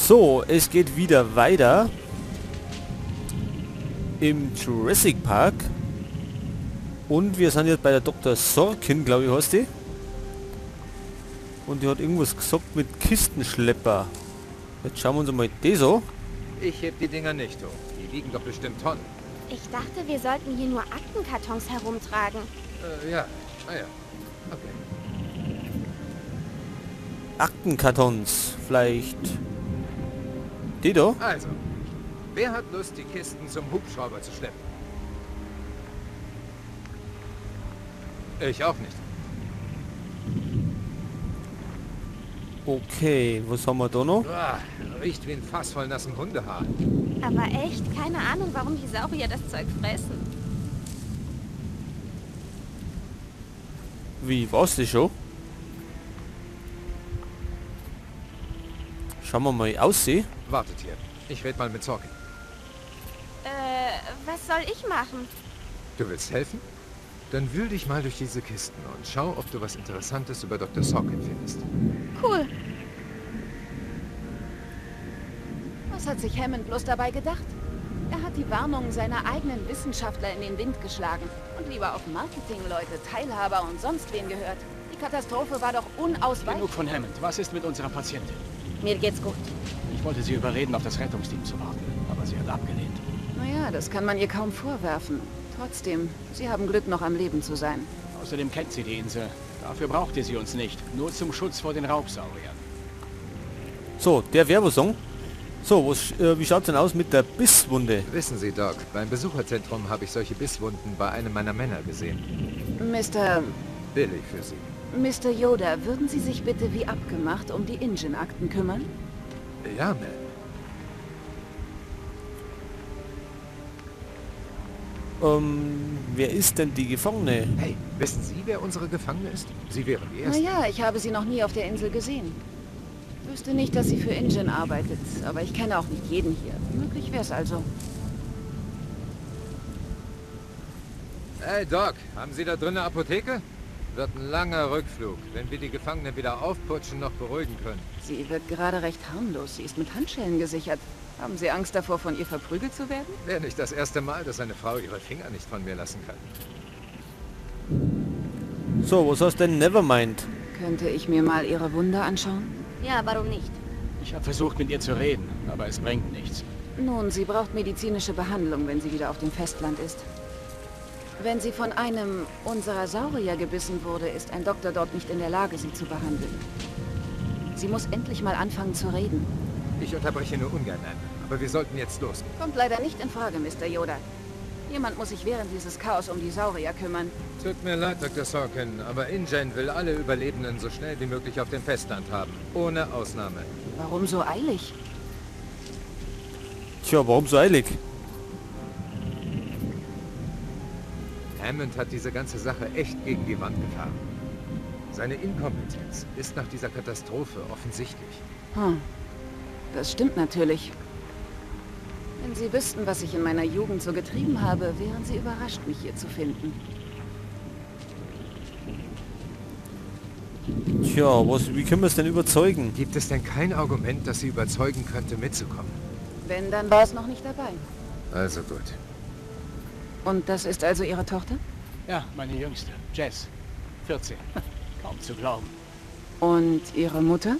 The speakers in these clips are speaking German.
So, es geht wieder weiter im Jurassic Park und wir sind jetzt bei der Dr. Sorkin, glaube ich, heißt die. Und die hat irgendwas gesagt mit Kistenschlepper. Jetzt schauen wir uns mal das an. Ich heb die Dinger nicht hoch. Die wiegen doch bestimmt Tonnen. Ich dachte, wir sollten hier nur Aktenkartons herumtragen. Ja. Ah ja. Okay. Aktenkartons, vielleicht. Die da? Also, wer hat Lust, die Kisten zum Hubschrauber zu schleppen? Ich auch nicht. Okay, was haben wir da noch? Uah, riecht wie ein Fass voll nassen Hundehaar. Aber echt, keine Ahnung, warum die Saurier das Zeug fressen. Wie, war's das schon? Schauen wir mal aussehen. Wartet hier. Ich red mal mit Sorkin. Was soll ich machen? Du willst helfen? Dann wühl dich mal durch diese Kisten und schau, ob du was Interessantes über Dr. Sorkin findest. Cool. Was hat sich Hammond bloß dabei gedacht? Er hat die Warnungen seiner eigenen Wissenschaftler in den Wind geschlagen und lieber auf Marketingleute, Teilhaber und sonst wen gehört. Die Katastrophe war doch unausweichlich. Genug von Hammond. Was ist mit unserer Patientin? Mir geht's gut. Ich wollte sie überreden, auf das Rettungsteam zu warten, aber sie hat abgelehnt. Naja, das kann man ihr kaum vorwerfen. Trotzdem, Sie haben Glück, noch am Leben zu sein. Außerdem kennt sie die Insel. Dafür brauchte sie uns nicht. Nur zum Schutz vor den Raubsauriern. So, der Werbesong. So, wie schaut's denn aus mit der Bisswunde? Wissen Sie, Doc, beim Besucherzentrum habe ich solche Bisswunden bei einem meiner Männer gesehen. Mr. Billig für Sie. Mr. Yoda, würden Sie sich bitte wie abgemacht um die Ingen-Akten kümmern? Ja, Ma'am. Wer ist denn die Gefangene? Hey, wissen Sie, wer unsere Gefangene ist? Sie wären die Erste. Naja, ich habe sie noch nie auf der Insel gesehen. Wüsste nicht, dass sie für Ingen arbeitet, aber ich kenne auch nicht jeden hier. Möglich wär's also. Hey, Doc, haben Sie da drin eine Apotheke? Wird ein langer Rückflug, wenn wir die Gefangene wieder aufputschen, noch beruhigen können. Sie wirkt gerade recht harmlos. Sie ist mit Handschellen gesichert. Haben Sie Angst davor, von ihr verprügelt zu werden? Wäre nicht das erste Mal, dass eine Frau ihre Finger nicht von mir lassen kann. So, was heißt denn Nevermind? Könnte ich mir mal Ihre Wunde anschauen? Ja, warum nicht? Ich habe versucht, mit ihr zu reden, aber es bringt nichts. Nun, sie braucht medizinische Behandlung, wenn sie wieder auf dem Festland ist. Wenn sie von einem unserer Saurier gebissen wurde, ist ein Doktor dort nicht in der Lage, sie zu behandeln. Sie muss endlich mal anfangen zu reden. Ich unterbreche nur ungern, Anne, aber wir sollten jetzt losgehen. Kommt leider nicht in Frage, Mr. Yoda. Jemand muss sich während dieses Chaos um die Saurier kümmern. Tut mir leid, Dr. Sorkin, aber InGen will alle Überlebenden so schnell wie möglich auf dem Festland haben. Ohne Ausnahme. Warum so eilig? Tja, warum so eilig? Hammond hat diese ganze Sache echt gegen die Wand gefahren. Seine Inkompetenz ist nach dieser Katastrophe offensichtlich. Das stimmt natürlich. Wenn Sie wüssten, was ich in meiner Jugend so getrieben habe, wären Sie überrascht, mich hier zu finden. Tja, wie können wir es denn überzeugen? Gibt es denn kein Argument, das Sie überzeugen könnte, mitzukommen? Wenn, dann war es noch nicht dabei. Also gut. Und das ist also Ihre Tochter? Ja, meine Jüngste, Jess. 14. Kaum zu glauben. Und Ihre Mutter?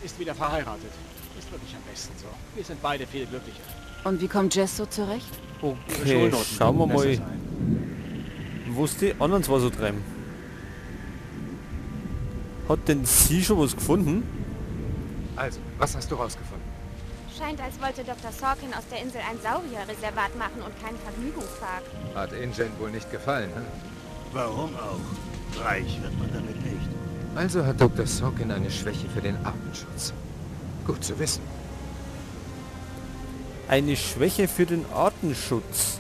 Ist wieder verheiratet. Ist wirklich am besten so. Wir sind beide viel glücklicher. Und wie kommt Jess so zurecht? Ihre Okay, Schulnoten schauen wir könnten besser mal, sein. was die anderen zwei so treiben. Hat denn sie schon was gefunden? Also, was hast du rausgefunden? Scheint, als wollte Dr. Sorkin aus der Insel ein Saurierreservat machen und keinen Vergnügungspark. Hat InGen wohl nicht gefallen, hm? Warum auch? Reich wird man damit nicht. Also hat Dr. Sorkin eine Schwäche für den Artenschutz. Gut zu wissen. Eine Schwäche für den Artenschutz.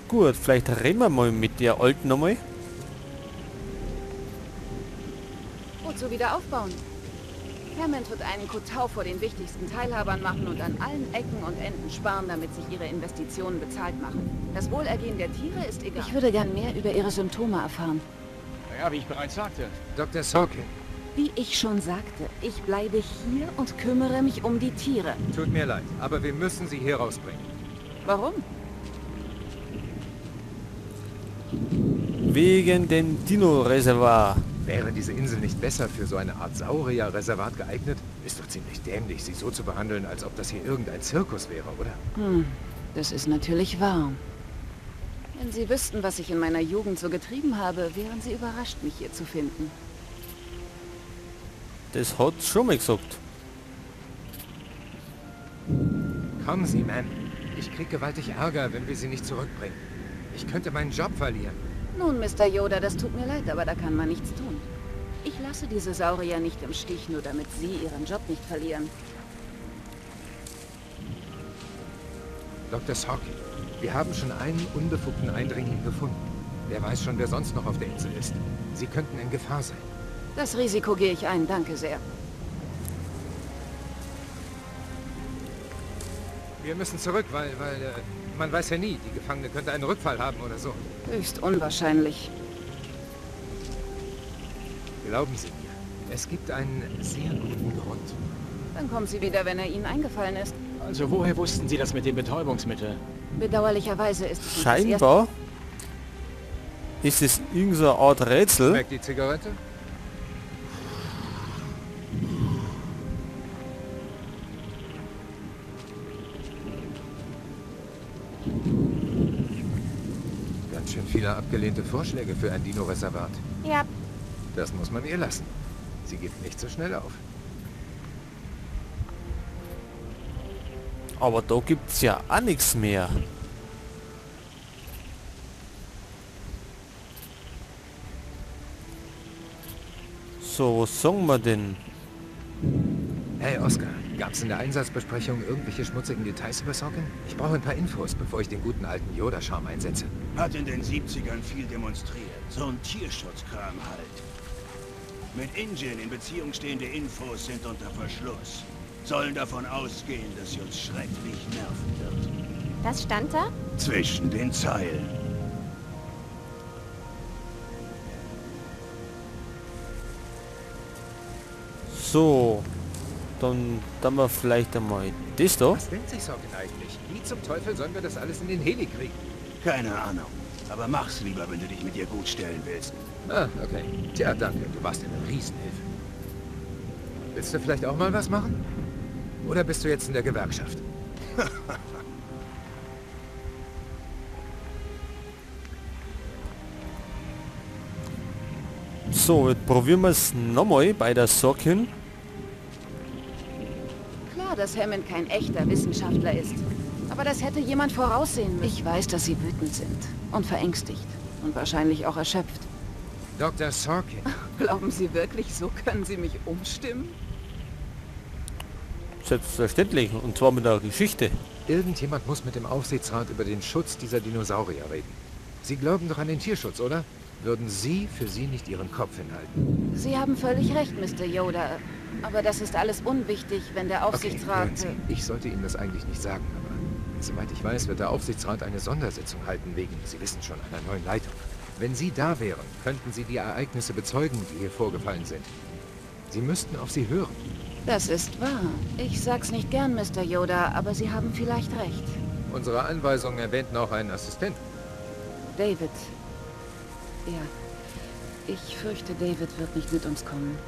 Gut, vielleicht reden wir mal mit der Alten nochmal. Wozu wieder aufbauen? Hammond wird einen Kotau vor den wichtigsten Teilhabern machen und an allen Ecken und Enden sparen, damit sich ihre Investitionen bezahlt machen. Das Wohlergehen der Tiere ist egal. Ich würde gern mehr über ihre Symptome erfahren. Naja, wie ich bereits sagte. Dr. Sorkin, Wie ich schon sagte, ich bleibe hier und kümmere mich um die Tiere. Tut mir leid, aber wir müssen sie hier rausbringen. Warum? Wegen dem Dino-Reservoir. Wäre diese Insel nicht besser für so eine Art Saurier-Reservat geeignet? Ist doch ziemlich dämlich, sie so zu behandeln, als ob das hier irgendein Zirkus wäre, oder? Das ist natürlich wahr. Wenn Sie wüssten, was ich in meiner Jugend so getrieben habe, wären Sie überrascht, mich hier zu finden. Das hat schon mal gesagt. Kommen Sie, Ma'am. Ich krieg gewaltig Ärger, wenn wir sie nicht zurückbringen. Ich könnte meinen Job verlieren. Nun, Mr. Yoda, das tut mir leid, aber da kann man nichts tun. Ich lasse diese Saurier nicht im Stich, nur damit Sie Ihren Job nicht verlieren. Dr. Sorkin, wir haben schon einen unbefugten Eindringling gefunden. Wer weiß schon, wer sonst noch auf der Insel ist. Sie könnten in Gefahr sein. Das Risiko gehe ich ein, danke sehr. Wir müssen zurück, weil man weiß ja nie, die Gefangene könnte einen Rückfall haben oder so. Höchst unwahrscheinlich. Glauben Sie mir, es gibt einen sehr guten Grund. Dann kommen Sie wieder, wenn er Ihnen eingefallen ist. Also woher wussten Sie das mit dem Betäubungsmittel? Bedauerlicherweise ist es nicht das erste... Scheinbar ist es irgendeine Art Rätsel. Schmeckt die Zigarette? Ganz schön viele abgelehnte Vorschläge für ein Dino-Reservat. Ja, Das muss man ihr lassen. Sie gibt nicht so schnell auf. Aber da gibt's ja auch nichts mehr. So, was sagen wir denn? Hey Oscar, gab's in der Einsatzbesprechung irgendwelche schmutzigen Details über Sorkin? Ich brauche ein paar Infos, bevor ich den guten alten Yoda-Charme einsetze. Hat in den 70ern viel demonstriert. So ein Tierschutzkram halt. Mit Ingen in Beziehung stehende Infos sind unter Verschluss. Sollen davon ausgehen, dass sie uns schrecklich nerven wird. das stand da? Zwischen den Zeilen. So, dann wir vielleicht einmal das da. Was denkt sich Sorkin eigentlich? Wie zum Teufel sollen wir das alles in den Heli kriegen? Keine Ahnung. Aber mach's lieber, wenn du dich mit ihr gut stellen willst. Ah, okay. Tja, danke. Du warst eine Riesenhilfe. Willst du vielleicht auch mal was machen? Oder bist du jetzt in der Gewerkschaft? So, jetzt probieren wir es nochmal bei der Sorkin. Klar, dass Hammond kein echter Wissenschaftler ist. Aber das hätte jemand voraussehen müssen. Ich weiß, dass Sie wütend sind und verängstigt und wahrscheinlich auch erschöpft. Dr. Sorkin. Glauben Sie wirklich, so können Sie mich umstimmen? Selbstverständlich, und zwar mit der Geschichte. Irgendjemand muss mit dem Aufsichtsrat über den Schutz dieser Dinosaurier reden. Sie glauben doch an den Tierschutz, oder? Würden Sie für Sie nicht Ihren Kopf hinhalten? Sie haben völlig recht, Mr. Yoda. Aber das ist alles unwichtig, wenn der Aufsichtsrat... hören Sie, ich sollte Ihnen das eigentlich nicht sagen, aber soweit ich weiß, wird der Aufsichtsrat eine Sondersitzung halten wegen, Sie wissen schon, einer neuen Leitung. Wenn Sie da wären, könnten Sie die Ereignisse bezeugen, die hier vorgefallen sind. Sie müssten auf Sie hören. Das ist wahr. Ich sag's nicht gern, Mr. Yoda, aber Sie haben vielleicht recht. Unsere Anweisungen erwähnten auch einen Assistenten. David. Ja. Ich fürchte, David wird nicht mit uns kommen.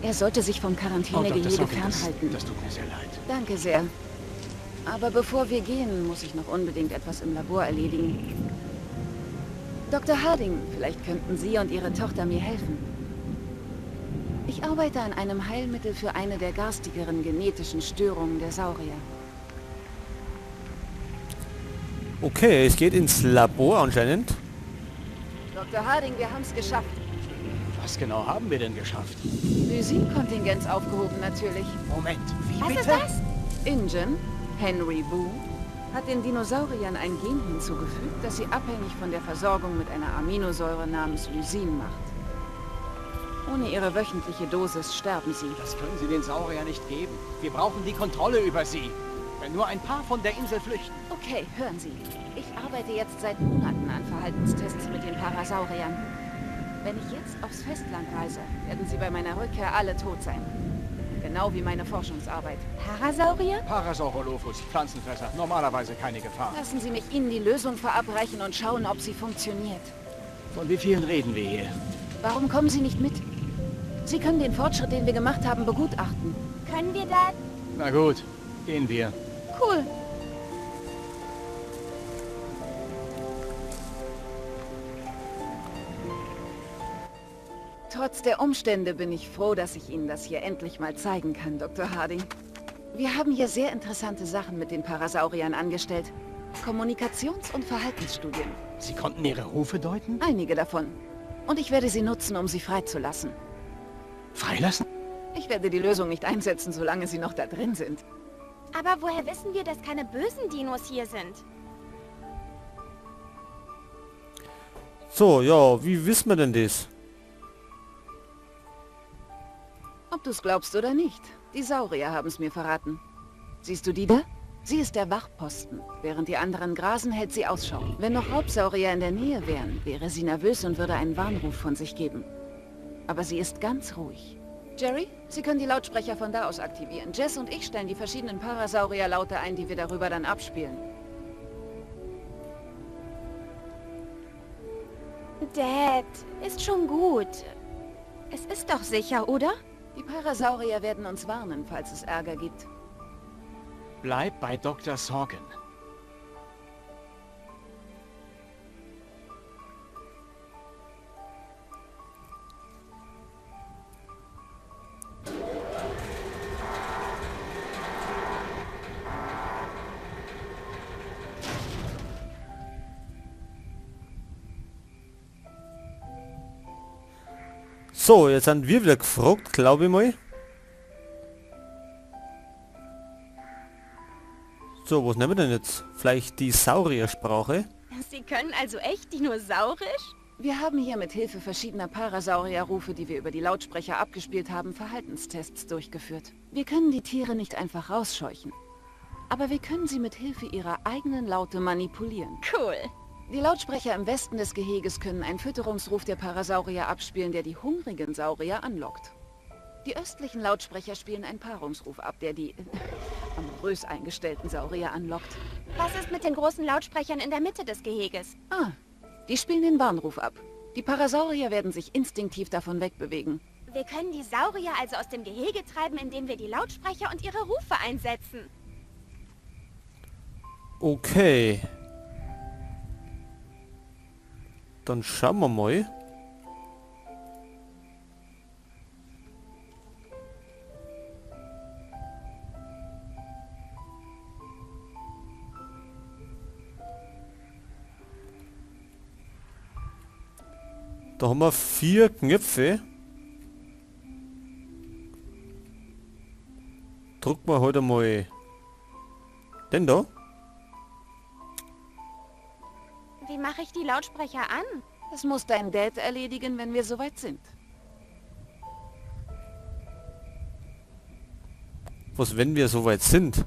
Er sollte sich vom Quarantänegehege fernhalten. Das tut mir sehr leid. Danke sehr. Aber bevor wir gehen, muss ich noch unbedingt etwas im Labor erledigen. Dr. Harding, vielleicht könnten Sie und Ihre Tochter mir helfen. Ich arbeite an einem Heilmittel für eine der garstigeren genetischen Störungen der Saurier. Okay, es geht ins Labor anscheinend. Dr. Harding, wir haben es geschafft. Was genau haben wir denn geschafft? Lysin-Kontingenz aufgehoben, natürlich. Moment, wie Was bitte? ist das? Ingen, Henry Boo, hat den Dinosauriern ein Gen hinzugefügt, das sie abhängig von der Versorgung mit einer Aminosäure namens Lysin macht. Ohne ihre wöchentliche Dosis sterben sie. Das können Sie den Saurier nicht geben. Wir brauchen die Kontrolle über sie. Wenn nur ein paar von der Insel flüchten. Okay, hören Sie. Ich arbeite jetzt seit Monaten an Verhaltenstests mit den Parasauriern. Wenn ich jetzt aufs Festland reise, werden sie bei meiner Rückkehr alle tot sein. Genau wie meine Forschungsarbeit. Parasaurier? Parasaurolophus, Pflanzenfresser. Normalerweise keine Gefahr. Lassen Sie mich Ihnen die Lösung verabreichen und schauen, ob sie funktioniert. Von wie vielen reden wir hier? Warum kommen Sie nicht mit? Sie können den Fortschritt, den wir gemacht haben, begutachten. Können wir da... Na gut, gehen wir. Cool. Trotz der Umstände bin ich froh, dass ich Ihnen das hier endlich mal zeigen kann, Dr. Harding. Wir haben hier sehr interessante Sachen mit den Parasauriern angestellt. Kommunikations- und Verhaltensstudien. Sie konnten ihre Rufe deuten? Einige davon. Und ich werde sie nutzen, um sie freizulassen. Freilassen? Ich werde die Lösung nicht einsetzen, solange sie noch da drin sind. Aber woher wissen wir, dass keine bösen Dinos hier sind? So, ja, wie wissen wir denn das? Ob du es glaubst oder nicht, die Saurier haben es mir verraten. Siehst du die da? Sie ist der Wachposten. Während die anderen grasen, hält sie Ausschau. Wenn noch Raubsaurier in der Nähe wären, wäre sie nervös und würde einen Warnruf von sich geben. Aber sie ist ganz ruhig. Jerry, Sie können die Lautsprecher von da aus aktivieren. Jess und ich stellen die verschiedenen Parasaurier-Laute ein, die wir darüber dann abspielen. Dad, ist schon gut. Es ist doch sicher, oder? Die Parasaurier werden uns warnen, falls es Ärger gibt. Bleib bei Dr. Sorkin. So, jetzt sind wir wieder gefragt, glaube ich mal. So, was nehmen wir denn jetzt? Vielleicht die Sauriersprache? Sie können also echt dinosaurisch? Wir haben hier mit Hilfe verschiedener Parasaurierrufe, die wir über die Lautsprecher abgespielt haben, Verhaltenstests durchgeführt. Wir können die Tiere nicht einfach rausscheuchen. Aber wir können sie mit Hilfe ihrer eigenen Laute manipulieren. Cool. Die Lautsprecher im Westen des Geheges können einen Fütterungsruf der Parasaurier abspielen, der die hungrigen Saurier anlockt. Die östlichen Lautsprecher spielen einen Paarungsruf ab, der die amorös eingestellten Saurier anlockt. Was ist mit den großen Lautsprechern in der Mitte des Geheges? Ah, die spielen den Warnruf ab. Die Parasaurier werden sich instinktiv davon wegbewegen. Wir können die Saurier also aus dem Gehege treiben, indem wir die Lautsprecher und ihre Rufe einsetzen. Okay. Dann schauen wir mal. Da haben wir 4 Knöpfe. Drucken wir heute mal den da. Wie mache ich die Lautsprecher an? Das muss dein Dad erledigen, wenn wir soweit sind. Was, wenn wir soweit sind?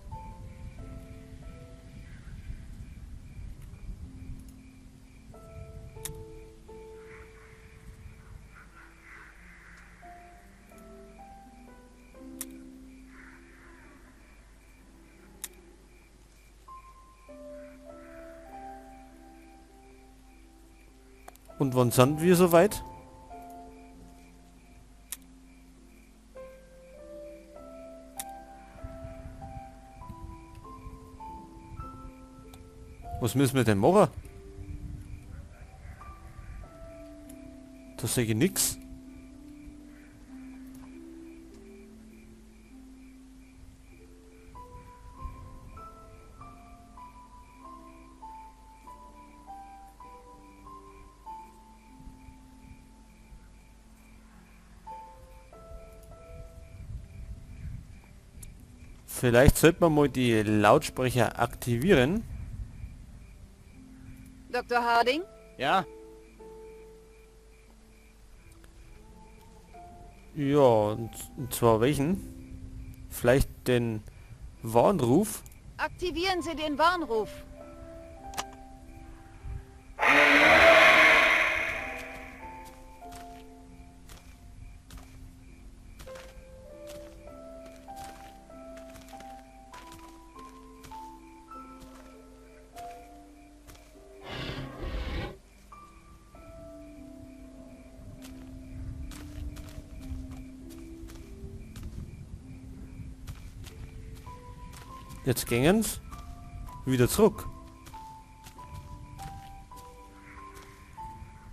Und wann sind wir soweit? Was müssen wir denn machen? Da sehe ich nix. Vielleicht sollte man mal die Lautsprecher aktivieren. Dr. Harding? Ja? Ja, und zwar welchen? Vielleicht den Warnruf? Aktivieren Sie den Warnruf. Jetzt gängen's wieder zurück.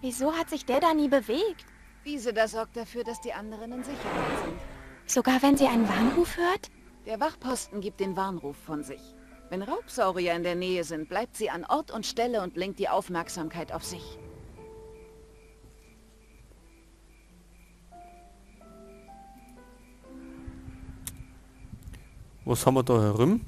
Wieso hat sich der da nie bewegt? Diese da sorgt dafür, dass die anderen in Sicherheit sind. Sogar wenn sie einen Warnruf hört? Der Wachposten gibt den Warnruf von sich. Wenn Raubsaurier in der Nähe sind, bleibt sie an Ort und Stelle und lenkt die Aufmerksamkeit auf sich. Was haben wir da herum?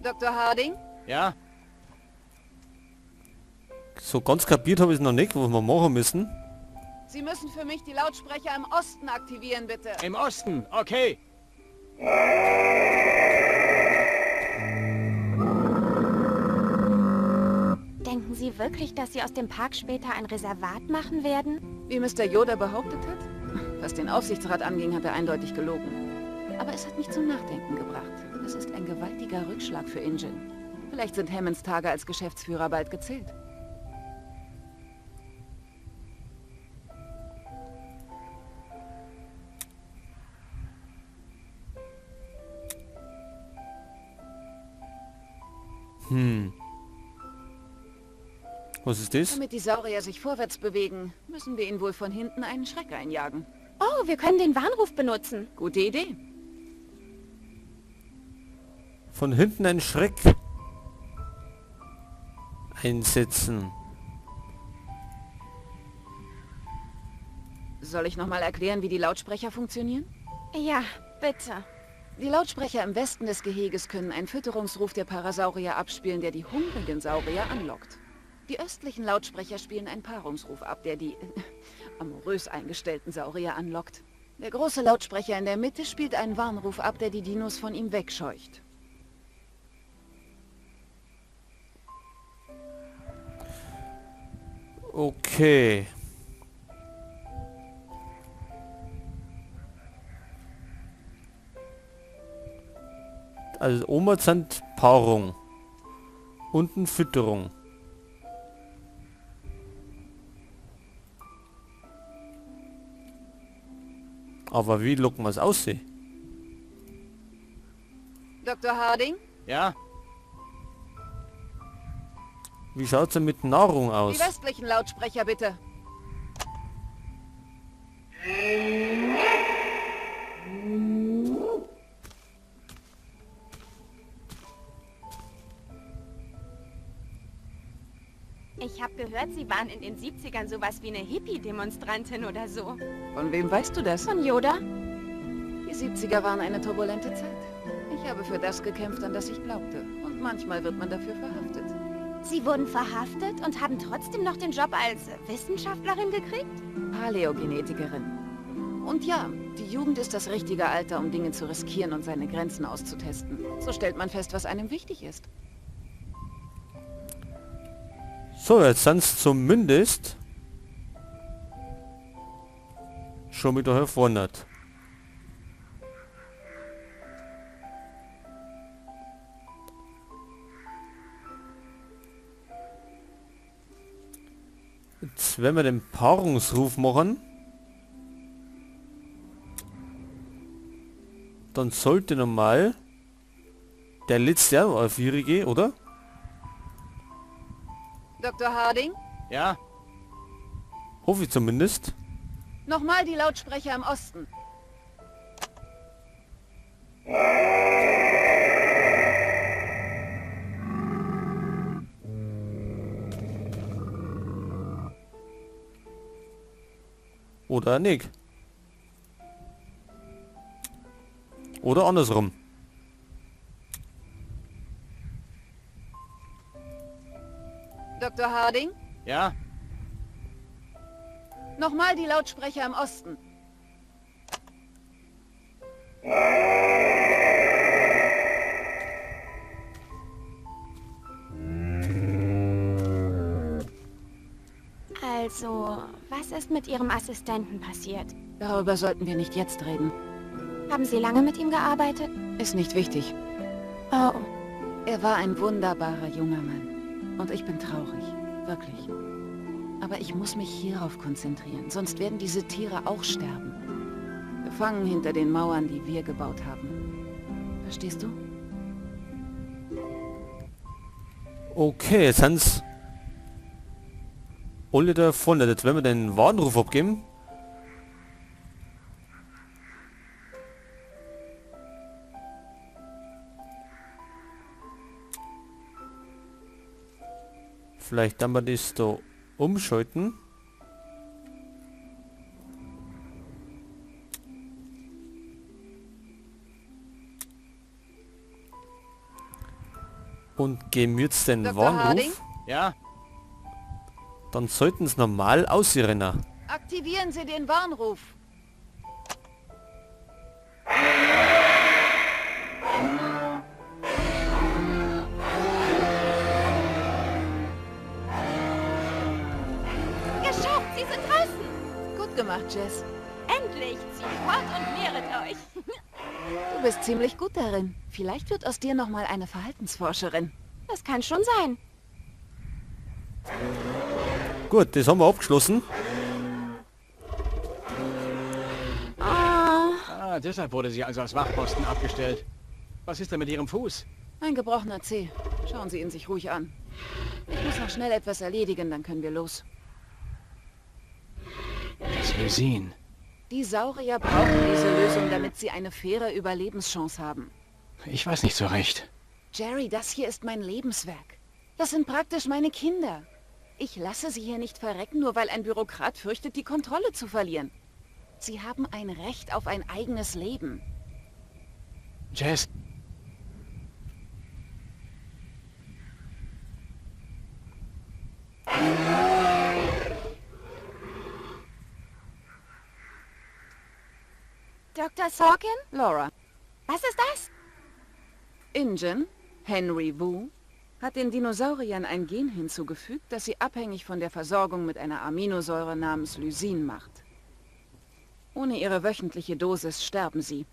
Dr. Harding? Ja? So ganz kapiert habe ich es noch nicht, was wir machen müssen. Sie müssen für mich die Lautsprecher im Osten aktivieren, bitte. Im Osten, okay. Denken Sie wirklich, dass Sie aus dem Park später ein Reservat machen werden? Wie Mr. Yoda behauptet hat? Was den Aufsichtsrat anging, hat er eindeutig gelogen. Aber es hat mich zum Nachdenken gebracht. Es ist ein gewaltiger Rückschlag für Ingen. Vielleicht sind Hammonds Tage als Geschäftsführer bald gezählt. Was ist das? Damit die Saurier sich vorwärts bewegen, müssen wir ihnen wohl von hinten einen Schreck einjagen. Oh, wir können den Warnruf benutzen. Gute Idee. Von hinten einen Schreck einsetzen. Soll ich nochmal erklären, wie die Lautsprecher funktionieren? Ja, bitte. Die Lautsprecher im Westen des Geheges können einen Fütterungsruf der Parasaurier abspielen, der die hungrigen Saurier anlockt. Die östlichen Lautsprecher spielen einen Paarungsruf ab, der die amorös eingestellten Saurier anlockt. Der große Lautsprecher in der Mitte spielt einen Warnruf ab, der die Dinos von ihm wegscheucht. Okay. Also oben sind Paarung. Unten Fütterung. Aber wie locken wir es aussehen? Dr. Harding? Ja? Wie schaut es denn mit Nahrung aus? Die westlichen Lautsprecher bitte. Ich habe gehört, Sie waren in den 70ern sowas wie eine Hippie-Demonstrantin oder so. Von wem weißt du das? Von Yoda? Die 70er waren eine turbulente Zeit. Ich habe für das gekämpft, an das ich glaubte. Und manchmal wird man dafür verhaftet. Sie wurden verhaftet und haben trotzdem noch den Job als Wissenschaftlerin gekriegt? Paläogenetikerin. Und ja, die Jugend ist das richtige Alter, um Dinge zu riskieren und seine Grenzen auszutesten. So stellt man fest, was einem wichtig ist. So, jetzt sind es zumindest schon wieder hervornet. Jetzt, wenn wir den Paarungsruf machen, dann sollte normal der letzte Jahr auf 4 gehen, oder? Dr. Harding? Ja? Hoffe ich zumindest. Nochmal die Lautsprecher im Osten. Oder nicht. Oder andersrum. Dr. Harding? Ja? Nochmal die Lautsprecher im Osten. Also, was ist mit Ihrem Assistenten passiert? Darüber sollten wir nicht jetzt reden. Haben Sie lange mit ihm gearbeitet? Ist nicht wichtig. Oh, Er war ein wunderbarer junger Mann. Und ich bin traurig. Wirklich. Aber ich muss mich hierauf konzentrieren, sonst werden diese Tiere auch sterben. Gefangen hinter den Mauern, die wir gebaut haben. Verstehst du? Okay, jetzt haben's alle da vorne. Jetzt werden wir den Warnruf abgeben. Vielleicht dann wir das da umschalten. Und geben jetzt den Dr. Warnruf. Harding? Ja? Dann sollten es normal ausrennen. Aktivieren Sie den Warnruf. Geschafft, Sie sind draußen. Gut gemacht, Jess. Endlich, zieht fort und mehret euch. Du bist ziemlich gut darin. Vielleicht wird aus dir noch mal eine Verhaltensforscherin. Das kann schon sein. Gut, das haben wir abgeschlossen. Ah, deshalb wurde sie also als Wachposten abgestellt. Was ist denn mit ihrem Fuß? Ein gebrochener Zeh. Schauen Sie ihn sich ruhig an. Ich muss noch schnell etwas erledigen, dann können wir los. Das Lysin. Die Saurier brauchen diese Lösung, damit sie eine faire Überlebenschance haben. Ich weiß nicht so recht. Jerry, das hier ist mein Lebenswerk. Das sind praktisch meine Kinder. Ich lasse sie hier nicht verrecken, nur weil ein Bürokrat fürchtet, die Kontrolle zu verlieren. Sie haben ein Recht auf ein eigenes Leben. Jess. Dr. Sorkin? Laura, Was ist das? Ingen, Henry Wu, hat den Dinosauriern ein Gen hinzugefügt, das sie abhängig von der Versorgung mit einer Aminosäure namens Lysin macht. Ohne ihre wöchentliche Dosis sterben sie.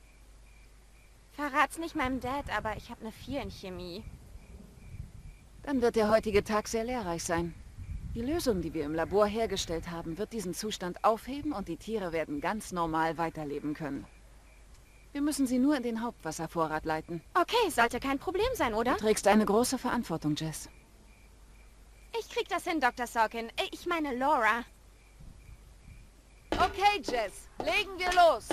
Verrat's nicht meinem Dad, aber ich habe eine 4 in Chemie. Dann wird der heutige Tag sehr lehrreich sein. Die Lösung, die wir im Labor hergestellt haben, wird diesen Zustand aufheben und die Tiere werden ganz normal weiterleben können. Wir müssen sie nur in den Hauptwasservorrat leiten. Okay, sollte kein Problem sein, oder? Du trägst eine große Verantwortung, Jess. Ich krieg das hin, Dr. Sorkin. Ich meine Laura. Okay, Jess, legen wir los.